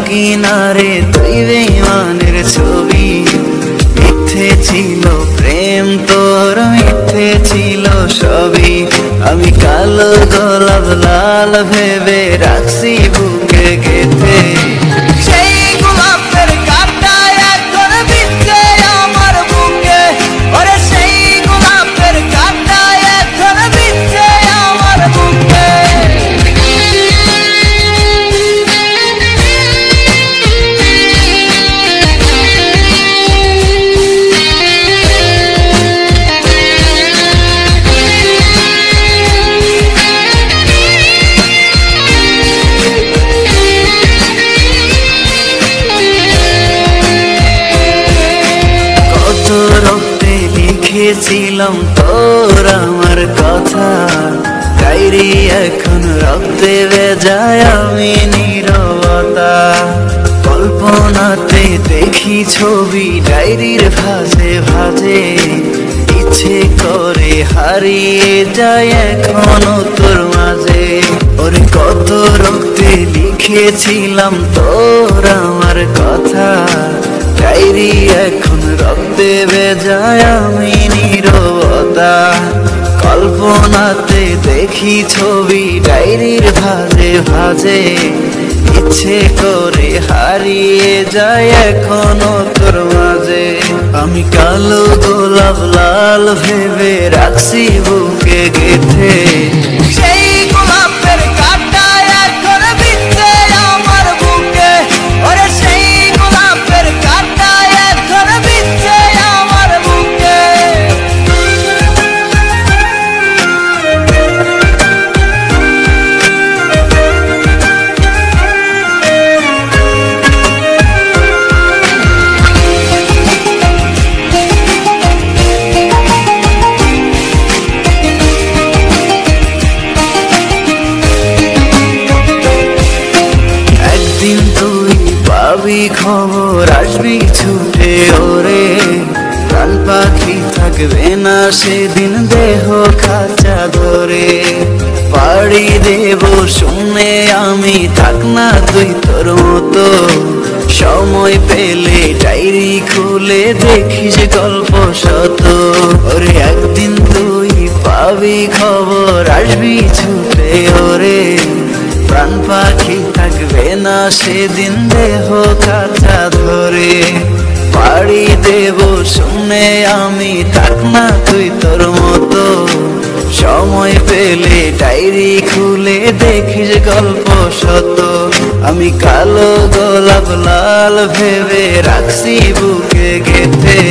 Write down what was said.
কিনারে তুই বেঈমানের ছবি। মিথ্যে ছিল প্রেম তোর, মিথ্যে ছিল সবই। আমি কালো গোলাপ লাল ভেবে রাখছি বুকে গেঁথে। সেই গোলাপের কাঁটা এখন বিচ্ছে আমার বুকে, ওরে সেই গোলাপের কাঁটা এখন বিচ্ছে আমার বুকে। রক্তে লিখেছিলাম তোর আমার কথা, ডায়েরি এখন রক্তে ভেজায় আমি নীরবতা। কল্পনাতে দেখি ছবি ডায়েরির ভাঁজে ভাঁজে, ইচ্ছে করে হারিয়ে যায় এখনো তোর মাঝে। ওরে কত রক্তে লিখেছিলাম তোর আমার কথা, ডায়েরি এখন রক্তে ভেজায় আমি নীরবতা। কল্পনাতে দেখি ছবি ডায়েরির ভাঁজে ভাঁজে, ইচ্ছে করে হারিয়ে যায় এখনো তোর মাঝে। আমি কালো গোলাপ লাল ভেবে রাখছি বুকে গেঁথে। সেই গোলাপের কাঁটা এখন বিচ্ছে আমার বুকে, ওরে সেই গোলাপের কাঁটা এখন বিচ্ছে আমার বুকে। একদিন তুই পাবি খবর, আসবি ছুটে ওরে। প্রাণ পাখি থাকবে না সেদিন দেহ খাঁচা ধরে। পাড়ি দেব শুনে আমি, থাক না তুই তোর মতো। সময় পেলে ডায়েরি খুলে দেখিস গল্প শত। ওরে একদিন তুই পাবি খবর, আসবি ছুটে ওরে। প্রাণ পাখি থাকবে না সেদিন দেহ খাঁচা ধরে। পাড়ি দেব শুনে আমি, থাক না তুই তোর মতো। সময় পেলে ডায়েরি খুলে দেখিস গল্প শত। আমি কালো গোলাপ লাল ভেবে রাখছি বুকে গেঁথে।